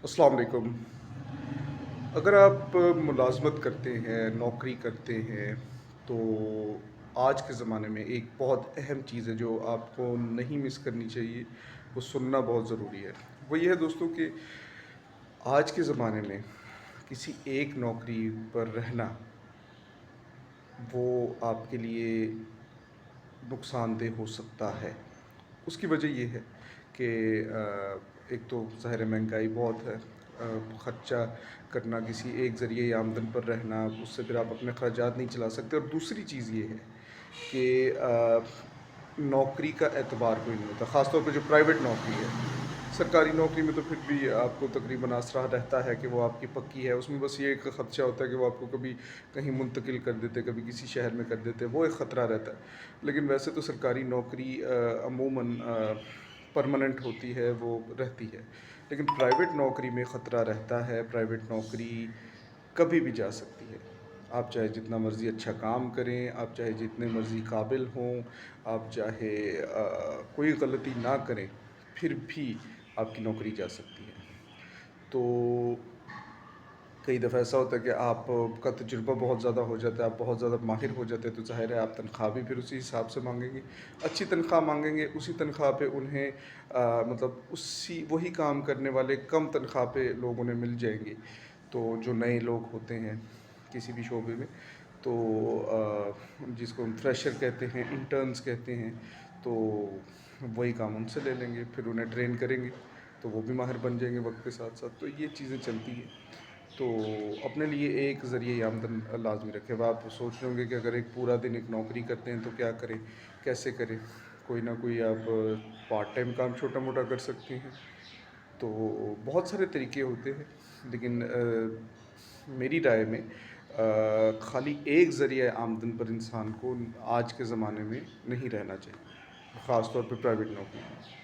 अस्सलाम वालेकुम। अगर आप मुलाज़मत करते हैं, नौकरी करते हैं, तो आज के ज़माने में एक बहुत अहम चीज़ है जो आपको नहीं मिस करनी चाहिए, वो सुनना बहुत ज़रूरी है। वो ये है दोस्तों कि आज के ज़माने में किसी एक नौकरी पर रहना, वो आपके लिए नुकसानदेह हो सकता है। उसकी वजह ये है कि एक तो ज़ाहिर है महंगाई बहुत है। ख़र्चा करना किसी एक ज़रिए आमदन पर रहना, उससे फिर आप अपने अखराजात नहीं चला सकते और दूसरी चीज़ ये है कि नौकरी का एतबार कोई नहीं होता, ख़ास तौर पे जो प्राइवेट नौकरी है। सरकारी नौकरी में तो फिर भी आपको तकरीबन आसरा रहता है कि वो आपकी पक्की है, उसमें बस ये एक ख़दशा होता है कि वो आपको कभी कहीं मुंतकिल कर देते, कभी किसी शहर में कर देते, वो एक ख़तरा रहता है। लेकिन वैसे तो सरकारी नौकरी अमूमन परमानेंट होती है, वो रहती है। लेकिन प्राइवेट नौकरी में ख़तरा रहता है, प्राइवेट नौकरी कभी भी जा सकती है। आप चाहे जितना मर्ज़ी अच्छा काम करें, आप चाहे जितने मर्ज़ी काबिल हों, आप चाहे कोई गलती ना करें, फिर भी आपकी नौकरी जा सकती है। तो कई दफ़ा ऐसा होता है कि आपका तजुर्बा बहुत ज़्यादा हो जाता है, आप बहुत ज़्यादा माहिर हो जाते हैं, तो ज़ाहिर है आप तनख्वाह भी फिर उसी हिसाब से माँगेंगे। अच्छी तनख्वाह माँगेंगे, उसी तनख्वाह पे उन्हें मतलब उसी वही काम करने वाले कम तनख्वाह पे लोग उन्हें मिल जाएँगे। तो जो नए लोग होते हैं किसी भी शोबे में, तो जिसको हम फ्रेशर कहते हैं, इंटर्न्स कहते हैं, तो वही काम उनसे ले लेंगे, फिर उन्हें ट्रेन करेंगे, तो वो भी माहिर बन जाएँगे वक़्त के साथ-साथ। तो ये चीज़ें चलती हैं। तो अपने लिए एक ज़रिए आमदन लाज़मी रखें। अब आप सोच रहे होंगे कि अगर एक पूरा दिन एक नौकरी करते हैं तो क्या करें, कैसे करें? कोई ना कोई आप पार्ट टाइम काम छोटा-मोटा कर सकते हैं। तो बहुत सारे तरीके होते हैं, लेकिन मेरी राय में खाली एक ज़रिए आमदन पर इंसान को आज के ज़माने में नहीं रहना चाहिए, ख़ास तौर पे प्राइवेट नौकरी में।